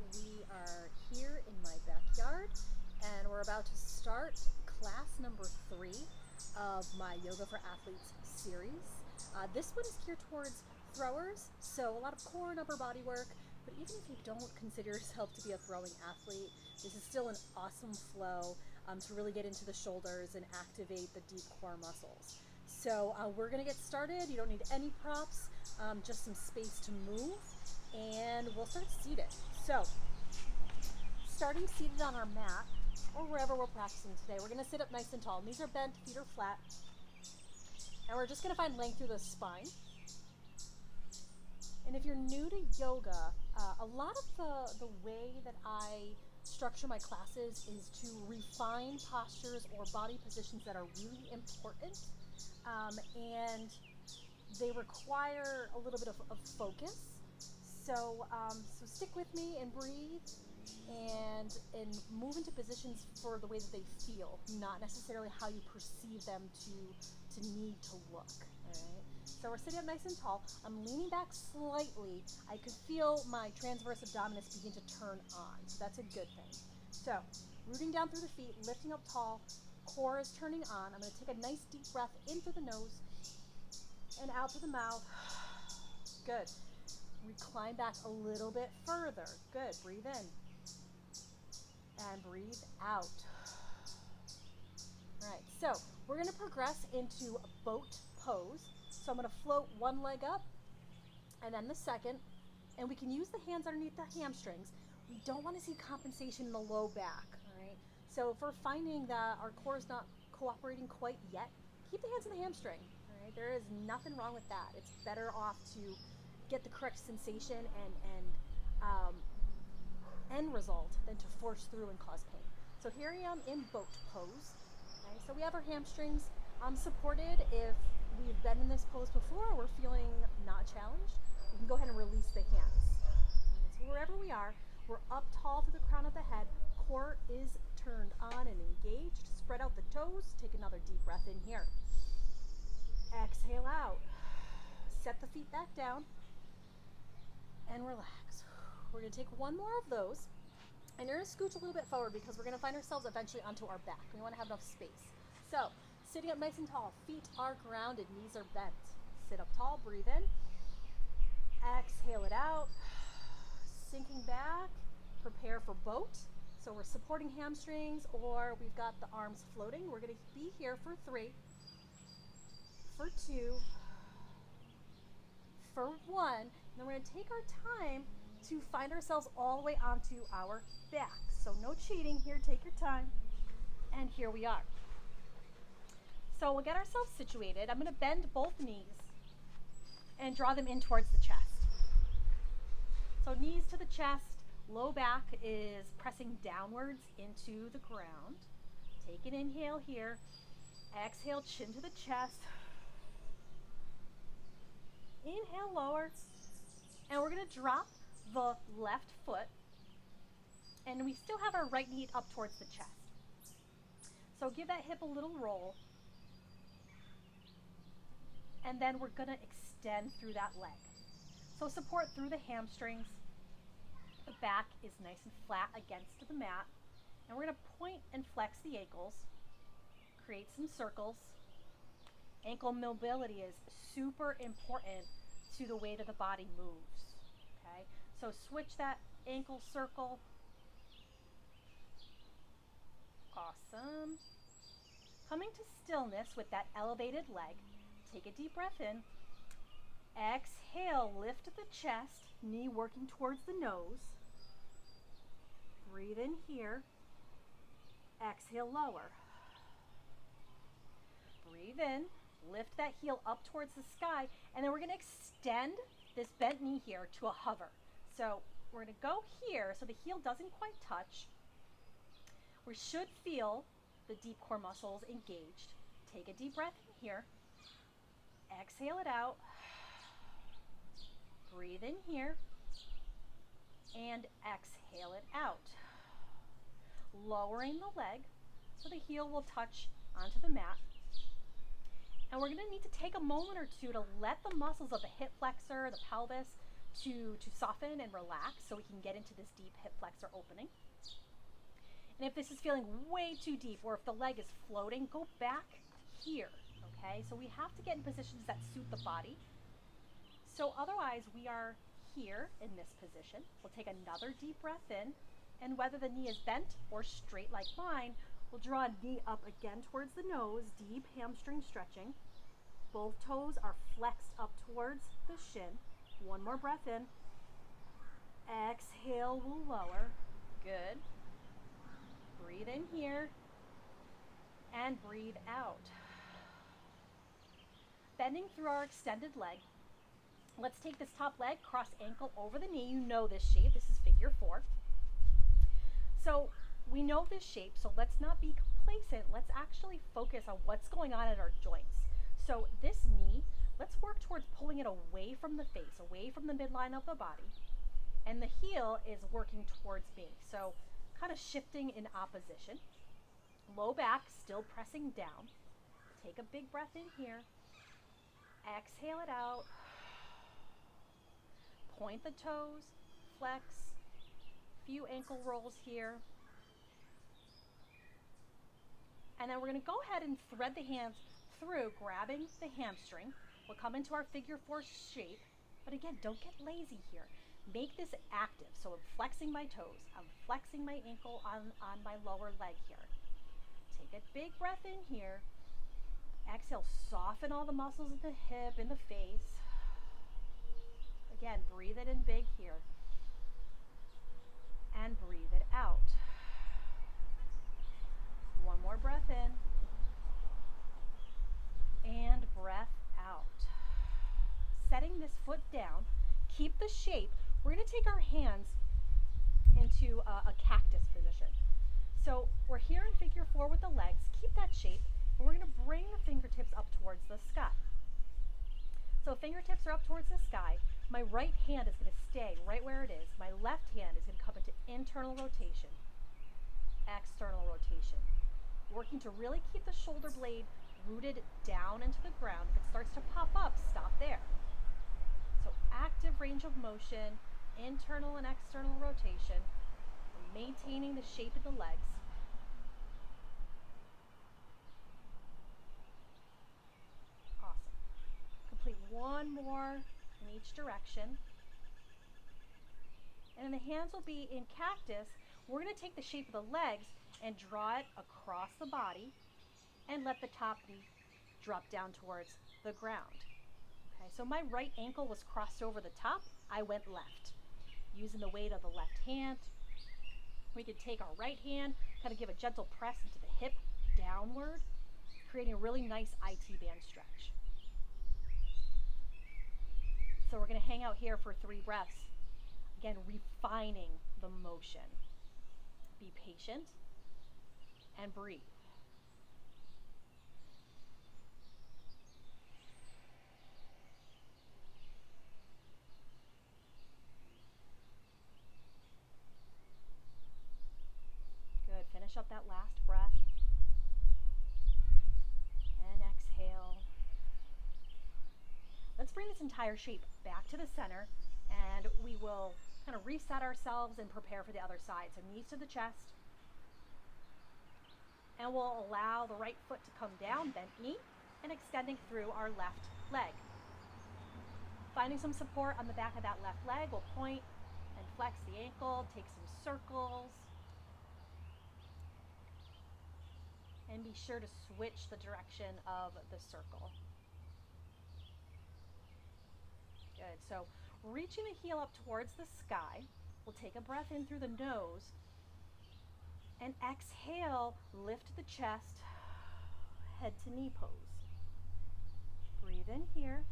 We are here in my backyard and we're about to start class number 3 of my Yoga for Athletes series. This one is geared towards throwers, so a lot of core and upper body work, but even if you don't consider yourself to be a throwing athlete, this is still an awesome flow to really get into the shoulders and activate the deep core muscles. So we're going to get started. You don't need any props, just some space to move, and we'll start seated. So starting seated on our mat or wherever we're practicing today, we're going to sit up nice and tall. Knees are bent, feet are flat, and we're just going to find length through the spine. And if you're new to yoga, a lot of the way that I structure my classes is to refine postures or body positions that are really important, and they require a little bit of focus. So stick with me and breathe and move into positions for the way that they feel, not necessarily how you perceive them to need to look. All right. So we're sitting up nice and tall. I'm leaning back slightly. I could feel my transverse abdominis begin to turn on, so that's a good thing. So rooting down through the feet, lifting up tall, core is turning on. I'm going to take a nice deep breath in through the nose and out through the mouth. Good. Recline back a little bit further. Good. Breathe in and breathe out. All right, so we're going to progress into a boat pose. So I'm going to float one leg up and then the second, and we can use the hands underneath the hamstrings. We don't want to see compensation in the low back, all right? So if we're finding that our core is not cooperating quite yet, keep the hands in the hamstring, all right? There is nothing wrong with that. It's better off to get the correct sensation and end result than to force through and cause pain. So here I am in boat pose. Okay? So we have our hamstrings supported. If we've been in this pose before, we're feeling not challenged, we can go ahead and release the hands. Right, so wherever we are, we're up tall to the crown of the head. Core is turned on and engaged. Spread out the toes. Take another deep breath in here. Exhale out. Set the feet back down and relax. We're going to take one more of those, and you're going to scooch a little bit forward because we're going to find ourselves eventually onto our back. We want to have enough space. So sitting up nice and tall, feet are grounded, knees are bent. Sit up tall, breathe in. Exhale it out. Sinking back, prepare for boat. So we're supporting hamstrings or we've got the arms floating. We're going to be here for 3, for 2, for 1. And then we're going to take our time to find ourselves all the way onto our back. So no cheating here, take your time. And here we are. So we'll get ourselves situated. I'm going to bend both knees and draw them in towards the chest. So knees to the chest, low back is pressing downwards into the ground. Take an inhale here. Exhale, chin to the chest. Inhale, lower. And we're going to drop the left foot. And we still have our right knee up towards the chest. So give that hip a little roll. And then we're going to extend through that leg. So support through the hamstrings. The back is nice and flat against the mat. And we're going to point and flex the ankles. Create some circles. Ankle mobility is super important to the way that the body moves. Okay? So switch that ankle circle. Awesome. Coming to stillness with that elevated leg. Take a deep breath in. Exhale, lift the chest, knee working towards the nose. Breathe in here. Exhale, lower. Breathe in, lift that heel up towards the sky, and then we're going to extend this bent knee here to a hover. So we're going to go here so the heel doesn't quite touch. We should feel the deep core muscles engaged. Take a deep breath in here. Exhale it out. Breathe in here. And exhale it out. Lowering the leg so the heel will touch onto the mat. And we're going to need to take a moment or two to let the muscles of the hip flexor, the pelvis, to soften and relax so we can get into this deep hip flexor opening. And if this is feeling way too deep, or if the leg is floating, go back here, okay? So we have to get in positions that suit the body. So otherwise, we are here in this position. We'll take another deep breath in, and whether the knee is bent or straight like mine, we'll draw a knee up again towards the nose, deep hamstring stretching. Both toes are flexed up towards the shin. One more breath in. Exhale, we'll lower. Good. Breathe in here and breathe out. Bending through our extended leg. Let's take this top leg, cross ankle over the knee. You know this shape. This is figure 4. So we know this shape, so let's not be complacent. Let's actually focus on what's going on at our joints. So this knee, let's work towards pulling it away from the face, away from the midline of the body. And the heel is working towards me. So kind of shifting in opposition. Low back, still pressing down. Take a big breath in here. Exhale it out. Point the toes, flex. Few ankle rolls here. And then we're going to go ahead and thread the hands through, grabbing the hamstring. We'll come into our figure 4 shape. But again, don't get lazy here. Make this active. So I'm flexing my toes. I'm flexing my ankle on my lower leg here. Take a big breath in here. Exhale, soften all the muscles in the hip, in the face. Again, breathe it in big here. And breathe it out. One more breath in. And breath out. Setting this foot down. Keep the shape. We're going to take our hands into a cactus position. So we're here in figure 4 with the legs. Keep that shape. And we're going to bring the fingertips up towards the sky. So fingertips are up towards the sky. My right hand is going to stay right where it is. My left hand is going to come into internal rotation, external rotation. Working to really keep the shoulder blade rooted down into the ground. If it starts to pop up, stop there. So active range of motion, internal and external rotation, maintaining the shape of the legs. Awesome. Complete one more in each direction. And then the hands will be in cactus. We're going to take the shape of the legs and draw it across the body and let the top knee drop down towards the ground. Okay, so my right ankle was crossed over the top. I went left. Using the weight of the left hand, we can take our right hand, kind of give a gentle press into the hip downward, creating a really nice IT band stretch. So we're going to hang out here for 3 breaths. Again, refining the motion. Be patient and breathe. Good. Finish up that last breath. And exhale. Let's bring this entire shape back to the center, and we will kind of reset ourselves and prepare for the other side. So knees to the chest. And we'll allow the right foot to come down, bent knee, and extending through our left leg. Finding some support on the back of that left leg, we'll point and flex the ankle, take some circles. And be sure to switch the direction of the circle. Good. So reaching the heel up towards the sky. We'll take a breath in through the nose. And exhale, lift the chest, head to knee pose. Breathe in here.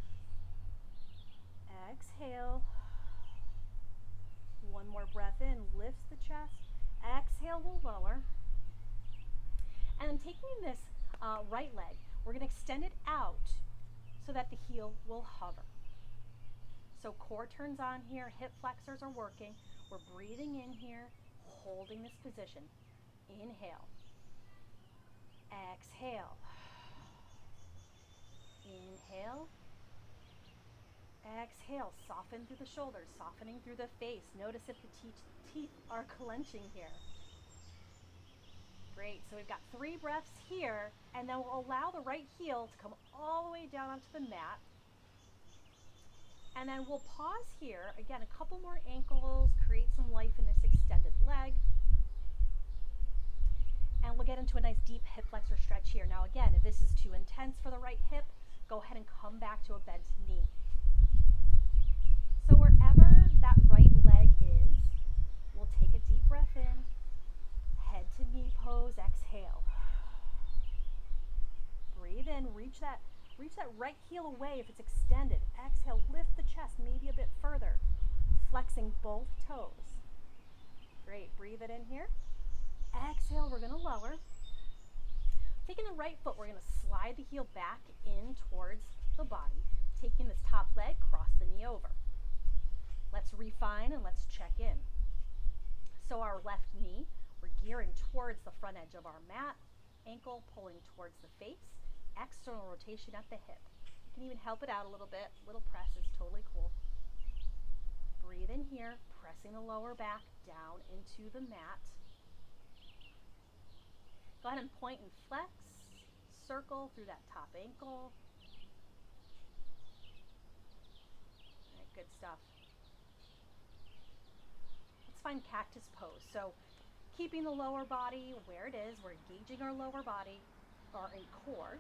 Exhale. One more breath in, lifts the chest. Exhale, we'll lower. And then taking this right leg, we're going to extend it out so that the heel will hover. So core turns on here, hip flexors are working. We're breathing in here, holding this position. Inhale. Exhale. Inhale. Exhale, soften through the shoulders, softening through the face. Notice if the teeth are clenching here. Great, so we've got 3 breaths here, and then we'll allow the right heel to come all the way down onto the mat. And then we'll pause here. Again, a couple more ankles, create some life in this extended leg. And we'll get into a nice deep hip flexor stretch here. Now again, if this is too intense for the right hip, go ahead and come back to a bent knee. So wherever that right leg is, we'll take a deep breath in, head to knee pose, exhale. Breathe in, reach that right heel away if it's extended. Exhale, lift the chest maybe a bit further, flexing both toes. Great, breathe it in here. Exhale, we're gonna lower. Taking the right foot, we're gonna slide the heel back in towards the body, taking this top leg, cross the knee over. Let's refine and let's check in. So our left knee, we're gearing towards the front edge of our mat, ankle pulling towards the face, external rotation at the hip. You can even help it out a little bit. Little press is totally cool. Breathe in here, pressing the lower back down into the mat. Go ahead and point and flex, circle through that top ankle. All right, good stuff. Let's find cactus pose. So keeping the lower body where it is, we're engaging our lower body, our core,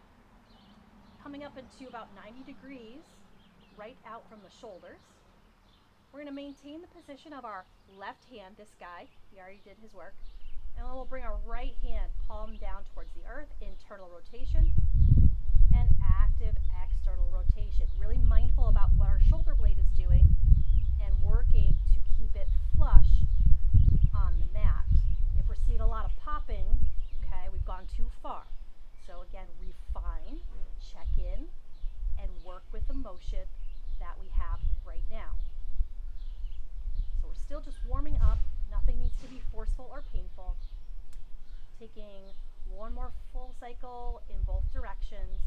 coming up into about 90 degrees, right out from the shoulders. We're gonna maintain the position of our left hand, this guy, he already did his work, and then we'll bring our right hand, palm down towards the earth, internal rotation, and active external rotation. Really mindful about what our shoulder blade is doing and working to keep it flush on the mat. If we're seeing a lot of popping, okay, we've gone too far. So again, refine, check in, and work with the motion that we have right now. So we're still just warming up. Nothing needs to be forceful or painful. Taking one more full cycle in both directions.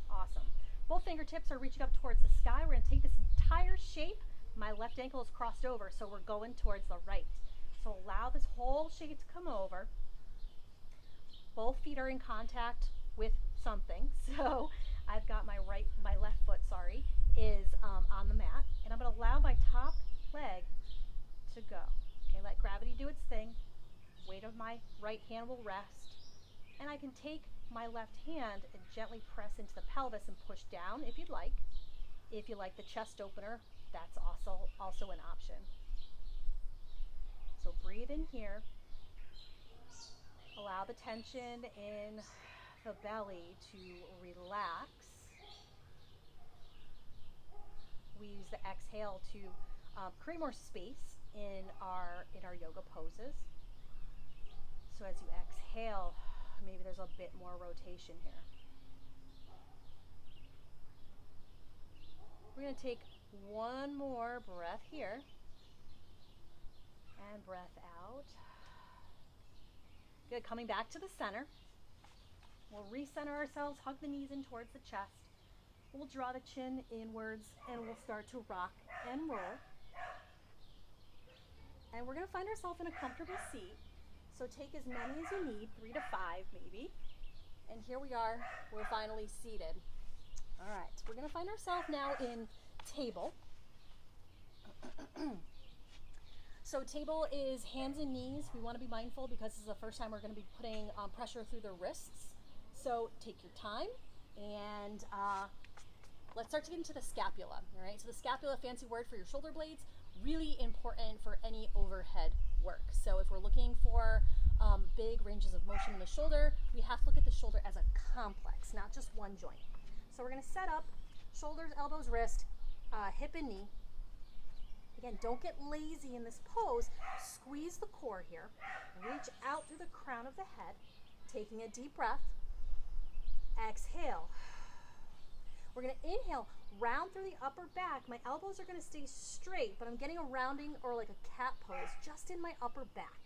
Awesome. Both fingertips are reaching up towards the sky. We're going to take this entire shape. My left ankle is crossed over, so we're going towards the right. So allow this whole shape to come over. Both feet are in contact with something. So I've got my left foot, is on the mat, and I'm going to allow my top leg to go. Okay, let gravity do its thing. Weight of my right hand will rest, and I can take my left hand and gently press into the pelvis and push down if you'd like. If you like the chest opener, that's also an option. So breathe in here. Allow the tension in the belly to relax. We use the exhale to create more space in our yoga poses. So as you exhale, maybe there's a bit more rotation here. We're going to take one more breath here. And breath out. Good, coming back to the center. We'll recenter ourselves, hug the knees in towards the chest. We'll draw the chin inwards and we'll start to rock and roll. And we're going to find ourselves in a comfortable seat. So take as many as you need, 3 to 5 maybe. And here we are, we're finally seated. All right, we're going to find ourselves now in table. So table is hands and knees. We want to be mindful because this is the first time we're going to be putting pressure through the wrists. So take your time and let's start to get into the scapula. All right, so the scapula, fancy word for your shoulder blades, really important for any overhead work. So if we're looking for big ranges of motion in the shoulder, we have to look at the shoulder as a complex, not just one joint. So we're going to set up shoulders, elbows, wrist, hip and knee. Again, don't get lazy in this pose. Squeeze the core here. Reach out through the crown of the head, taking a deep breath. Exhale. We're going to inhale, round through the upper back. My elbows are going to stay straight, but I'm getting a rounding or like a cat pose just in my upper back.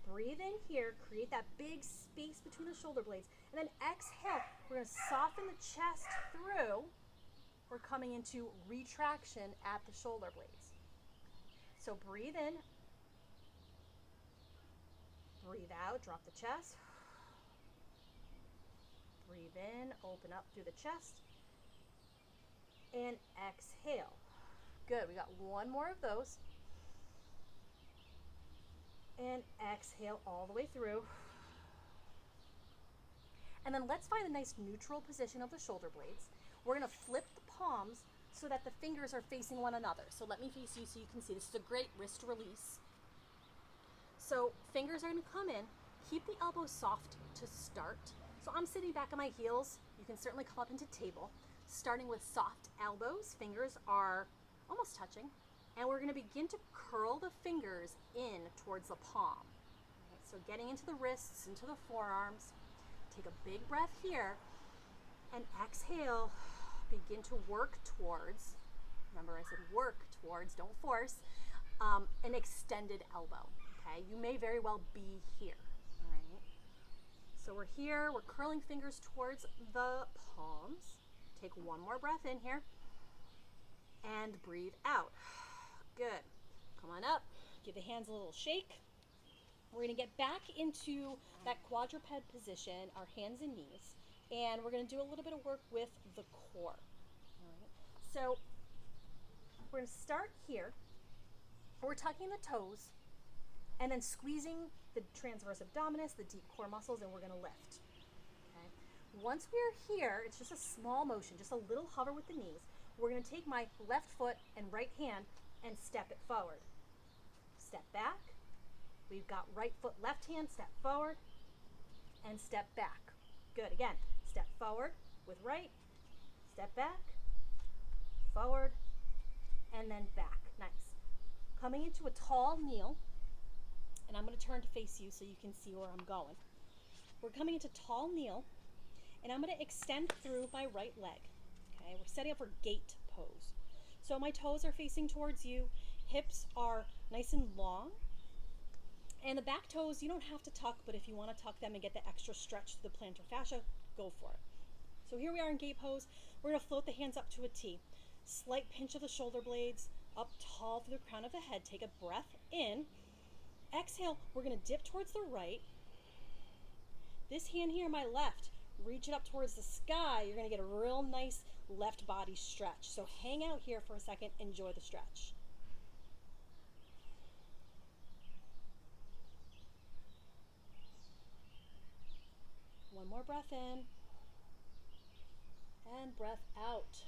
Breathe in here, create that big space between the shoulder blades, and then exhale. We're going to soften the chest through, we're coming into retraction at the shoulder blades. So breathe in, breathe out, drop the chest. Breathe in, open up through the chest, and exhale. Good, we got one more of those. And exhale all the way through. And then let's find a nice neutral position of the shoulder blades. We're gonna flip the palms so that the fingers are facing one another. So let me face you so you can see. This is a great wrist release. So fingers are gonna come in. Keep the elbows soft to start. So I'm sitting back on my heels. You can certainly come up into table. Starting with soft elbows, fingers are almost touching. And we're gonna begin to curl the fingers in towards the palm. Okay, so getting into the wrists, into the forearms. Take a big breath here and exhale. Begin to work towards, remember I said work towards, don't force, an extended elbow. Okay, you may very well be here. All right. So we're here, we're curling fingers towards the palms. Take one more breath in here and breathe out. Good. Come on up, give the hands a little shake. We're gonna get back into that quadruped position, our hands and knees, and we're gonna do a little bit of work with the core. All right. So we're gonna start here. We're tucking the toes and then squeezing the transverse abdominis, the deep core muscles, and we're gonna lift. Okay. Once we're here, it's just a small motion, just a little hover with the knees. We're gonna take my left foot and right hand and step it forward. Step back. We've got right foot, left hand, step forward, and step back. Good, again, step forward with right, step back, forward, and then back. Nice. Coming into a tall kneel, and I'm gonna turn to face you so you can see where I'm going. We're coming into tall kneel, and I'm gonna extend through my right leg. Okay, we're setting up for gate pose. So my toes are facing towards you, hips are nice and long, and the back toes, you don't have to tuck, but if you want to tuck them and get the extra stretch to the plantar fascia, go for it. So here we are in gate pose. We're going to float the hands up to a T. Slight pinch of the shoulder blades, up tall through the crown of the head. Take a breath in. Exhale, we're going to dip towards the right. This hand here, my left, reach it up towards the sky. You're going to get a real nice left body stretch. So hang out here for a second, enjoy the stretch. One more breath in and breath out.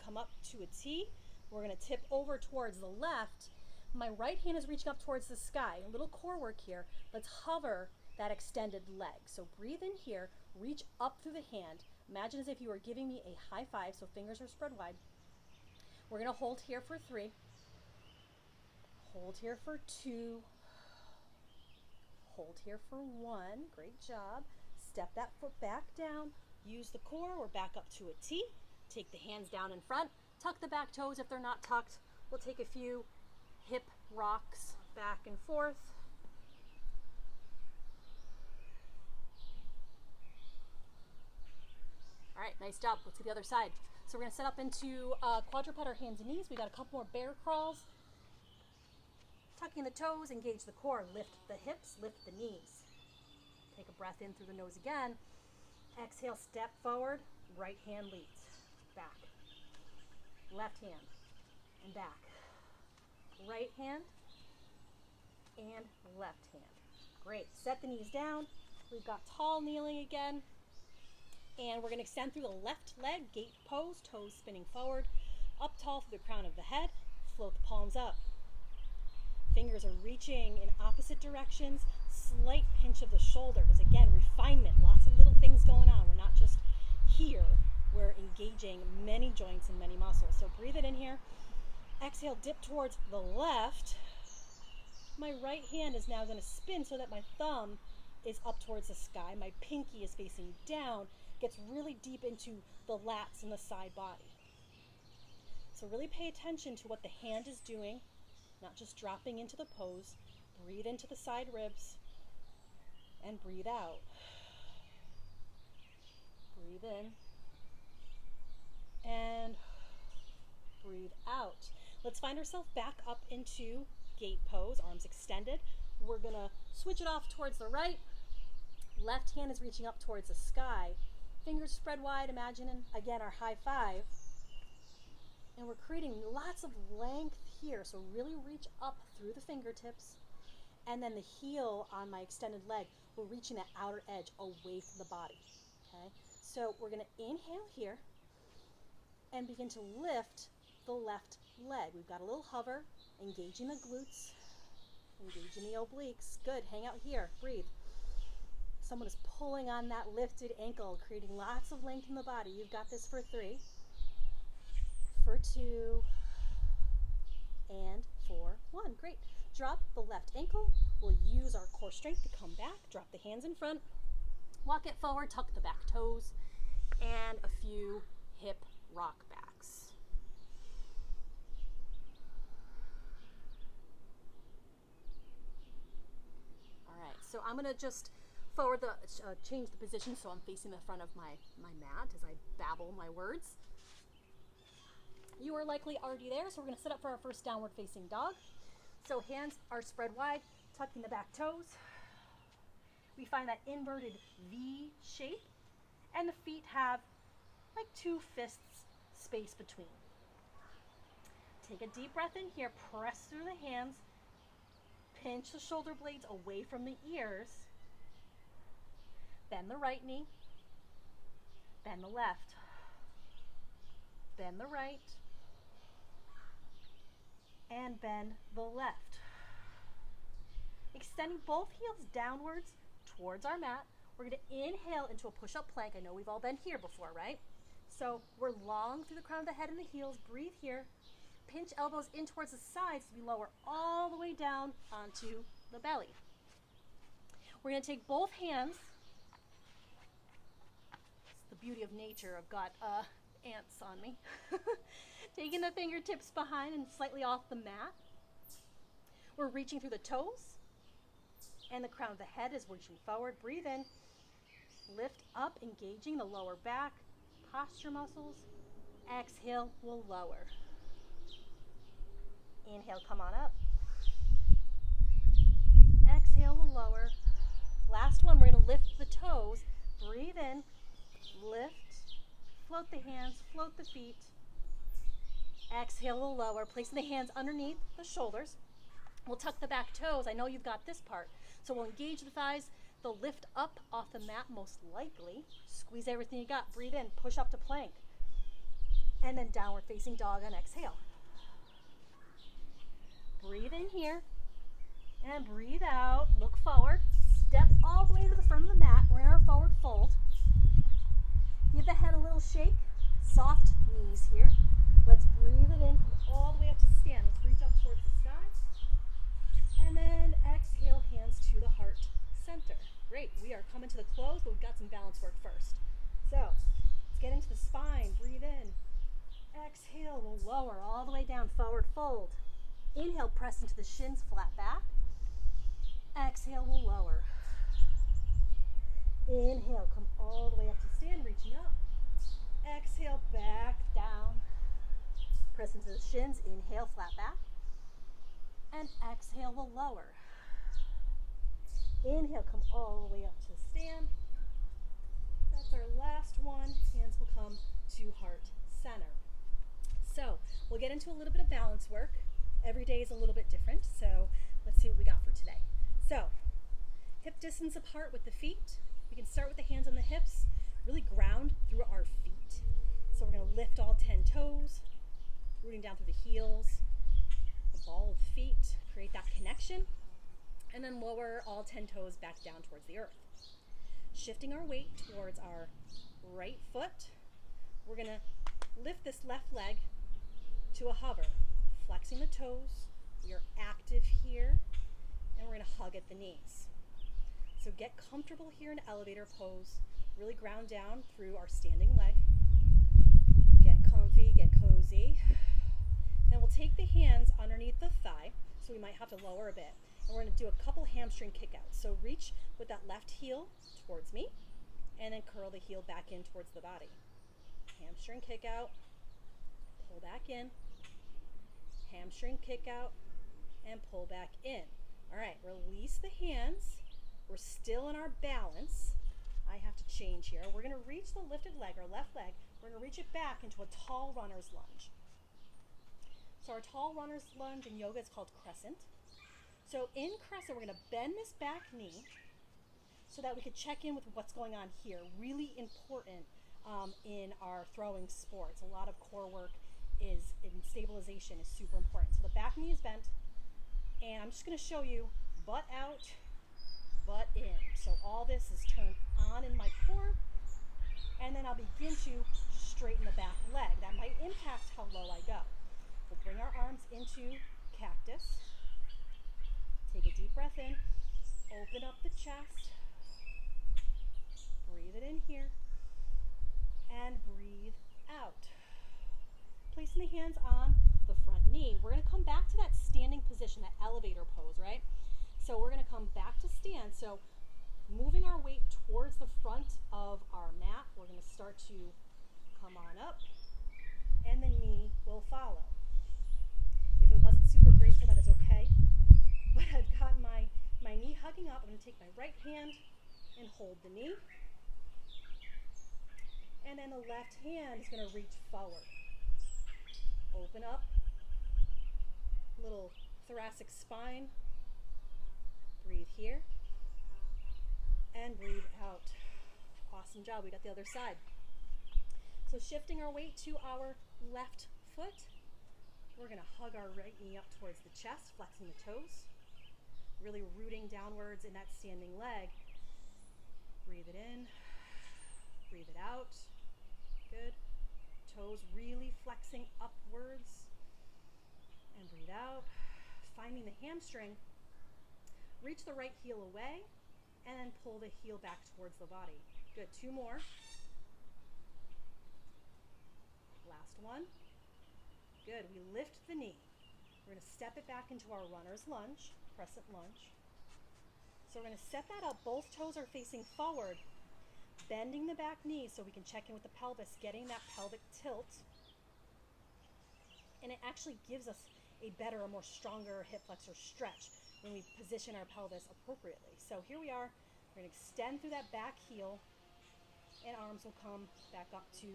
Come up to a T. We're going to tip over towards the left. My right hand is reaching up towards the sky. A little core work here. Let's hover that extended leg. So breathe in here, reach up through the hand. Imagine as if you were giving me a high five, so fingers are spread wide. We're going to hold here for 3. Hold here for 2. Hold here for 1. Great job. Step that foot back down. Use the core. We're back up to a T. Take the hands down in front. Tuck the back toes if they're not tucked. We'll take a few hip rocks back and forth. All right, nice job. Let's get the other side. So we're going to set up into quadruped or hands and knees. We got a couple more bear crawls. Tucking the toes, engage the core. Lift the hips, lift the knees. Take a breath in through the nose again. Exhale, step forward. Right hand leads. Back. Left hand and back. Right hand and left hand. Great. Set the knees down. We've got tall kneeling again. And we're going to extend through the left leg, gate pose, toes spinning forward. Up tall through the crown of the head. Float the palms up. Fingers are reaching in opposite directions. Slight pinch of the shoulders. Again, refinement. Lots of little things going on. We're not just here. We're engaging many joints and many muscles. So breathe it in here. Exhale, dip towards the left. My right hand is now going to spin so that my thumb is up towards the sky. My pinky is facing down. Gets really deep into the lats and the side body. So really pay attention to what the hand is doing. Not just dropping into the pose. Breathe into the side ribs and breathe out. Breathe in and breathe out. Let's find ourselves back up into gate pose, arms extended. We're gonna switch it off towards the right. Left hand is reaching up towards the sky. Fingers spread wide, imagining, again, our high five. And we're creating lots of length here, so really reach up through the fingertips. And then the heel on my extended leg, we're reaching that outer edge away from the body, okay? So we're gonna inhale here and begin to lift the left leg. We've got a little hover, engaging the glutes, engaging the obliques. Good, hang out here, breathe. Someone is pulling on that lifted ankle, creating lots of length in the body. You've got this for 3, for 2, and for 1. Great. Drop the left ankle. We'll use our core strength to come back. Drop the hands in front. Walk it forward, tuck the back toes, and a few hip rock backs. All right, so I'm gonna just change the position so I'm facing the front of my mat as I babble my words. You are likely already there, so we're gonna sit up for our first downward facing dog. So hands are spread wide, tucking the back toes. We find that inverted V shape, and the feet have like 2 fists space between. Take a deep breath in here, press through the hands, pinch the shoulder blades away from the ears, bend the right knee, bend the left, bend the right, and bend the left. Extending both heels downwards towards our mat. We're going to inhale into a push-up plank. I know we've all been here before, right? So we're long through the crown of the head and the heels. Breathe here. Pinch elbows in towards the sides as we lower all the way down onto the belly. We're going to take both hands. It's the beauty of nature. I've got ants on me. Taking the fingertips behind and slightly off the mat. We're reaching through the toes, and the crown of the head is reaching forward. Breathe in, lift up, engaging the lower back, posture muscles. Exhale, we'll lower. Inhale, come on up. Exhale, we'll lower. Last one, we're gonna lift the toes. Breathe in, lift, float the hands, float the feet. Exhale, we'll lower, placing the hands underneath the shoulders. We'll tuck the back toes. I know you've got this part. So we'll engage the thighs. They'll lift up off the mat most likely. Squeeze everything you got. Breathe in, push up to plank. And then downward facing dog on exhale. Breathe in here. And breathe out. Look forward. Step all the way to the front of the mat. We're in our forward fold. Give the head a little shake. Soft knees here. Let's breathe it in, come all the way up to stand. Let's reach up towards the sky. And then exhale, hands to the heart center. Great, we are coming to the close, but we've got some balance work first. So, let's get into the spine, breathe in. Exhale, we'll lower all the way down, forward fold. Inhale, press into the shins, flat back. Exhale, we'll lower. Inhale, come all the way up to stand, reaching up. Exhale, back down. Press into the shins, inhale, flat back. And exhale, we'll lower. Inhale, come all the way up to stand. That's our last one. Hands will come to heart center. So we'll get into a little bit of balance work. Every day is a little bit different, so let's see what we got for today. So hip distance apart with the feet. We can start with the hands on the hips, really ground through our feet. So we're going to lift all 10 toes, rooting down through the heels, the ball of feet, create that connection, and then lower all 10 toes back down towards the earth. Shifting our weight towards our right foot, we're going to lift this left leg to a hover, flexing the toes. We are active here, and we're going to hug at the knees. So get comfortable here in elevator pose, really ground down through our standing leg. Get comfy, get cozy. Then we'll take the hands underneath the thigh, so we might have to lower a bit. And we're going to do a couple hamstring kickouts. So reach with that left heel towards me, and then curl the heel back in towards the body. Hamstring kick out, pull back in, hamstring kick out and pull back in. All right, release the hands. We're still in our balance. I have to change here. We're gonna reach the lifted leg, our left leg. We're gonna reach it back into a tall runner's lunge. So our tall runner's lunge in yoga is called crescent. So in crescent, we're gonna bend this back knee so that we could check in with what's going on here. Really important in our throwing sports. A lot of core work is in stabilization is super important. So the back knee is bent, and I'm just gonna show you butt out, butt in. So all this is turned on in my core, and then I'll begin to straighten the back leg. That might impact how low I go. We'll bring our arms into cactus. Take a deep breath in, open up the chest, breathe it in here, and breathe out. Placing the hands on the front knee. We're gonna come back to that standing position, that elevator pose, right? So we're gonna come back to stand. So moving our weight towards the front of our mat, we're gonna start to come on up, and the knee will follow. If it wasn't super graceful, that is okay. But I've got my knee hugging up. I'm gonna take my right hand and hold the knee. And then the left hand is gonna reach forward. Open up, little thoracic spine. Breathe here, and breathe out. Awesome job, we got the other side. So shifting our weight to our left foot, we're gonna hug our right knee up towards the chest, flexing the toes, really rooting downwards in that standing leg. Breathe it in, breathe it out, good. Toes really flexing upwards, and breathe out. Finding the hamstring, reach the right heel away, and then pull the heel back towards the body. Good, 2 more. Last one. Good, we lift the knee. We're gonna step it back into our runner's lunge, crescent lunge. So we're gonna set that up, both toes are facing forward, bending the back knee so we can check in with the pelvis, getting that pelvic tilt. And it actually gives us a better, a more stronger hip flexor stretch when we position our pelvis appropriately. So here we are, we're gonna extend through that back heel, and arms will come back up to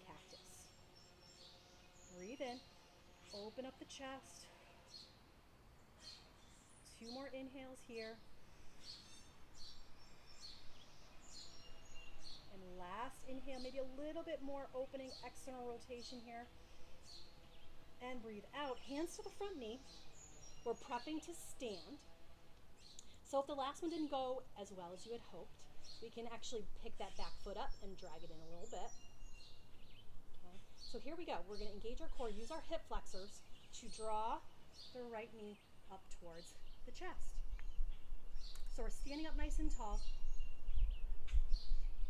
cactus. Breathe in, open up the chest. 2 more inhales here. And last inhale, maybe a little bit more opening, external rotation here. And breathe out, hands to the front knee. We're prepping to stand. So if the last one didn't go as well as you had hoped, we can actually pick that back foot up and drag it in a little bit. Okay. So here we go. We're going to engage our core, use our hip flexors to draw the right knee up towards the chest. So we're standing up nice and tall,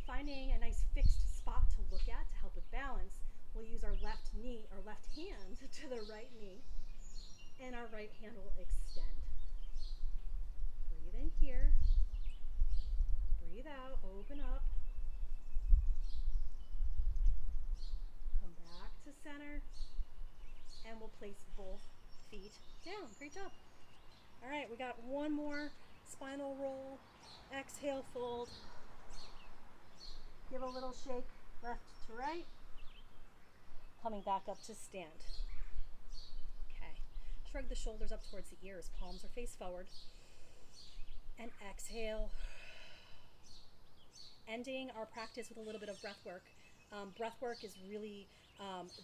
finding a nice fixed spot to look at to help with balance. We'll use our left knee, or left hand to the right knee, and our right hand will extend. Breathe in here, breathe out, open up, come back to center, and we'll place both feet down. Great job. All right, we got one more spinal roll. Exhale, fold. Give a little shake left to right. Coming back up to stand. Okay, shrug the shoulders up towards the ears. Palms are face forward. And exhale. Ending our practice with a little bit of breath work. Breath work is really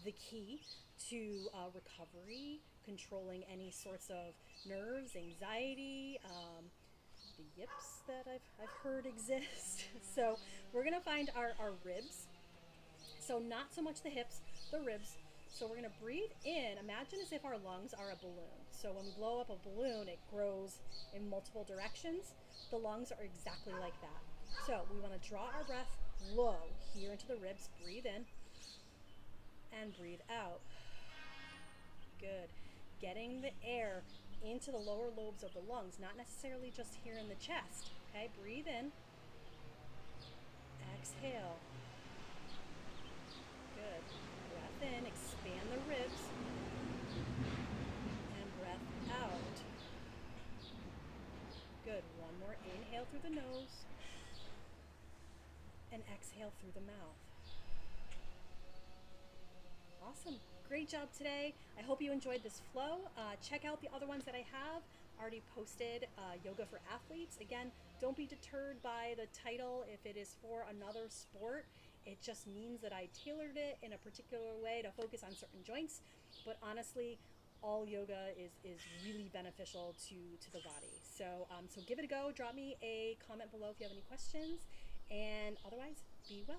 the key to recovery, controlling any sorts of nerves, anxiety, the yips that I've heard exist. So we're gonna find our ribs. So not so much the hips, the ribs. So we're gonna breathe in. Imagine as if our lungs are a balloon. So when we blow up a balloon, it grows in multiple directions. The lungs are exactly like that. So we wanna draw our breath low here into the ribs. Breathe in and breathe out. Good. Getting the air into the lower lobes of the lungs, not necessarily just here in the chest. Okay, breathe in. Exhale. Good. Breath in, expand the ribs. through the nose and exhale through the mouth. Awesome. Great job today. I hope you enjoyed this flow. Check out the other ones that I have already posted, Yoga for Athletes. Again, don't be deterred by the title if it is for another sport. It just means that I tailored it in a particular way to focus on certain joints. But honestly, all yoga is really beneficial to the body. So give it a go. Drop me a comment below if you have any questions. And otherwise, be well.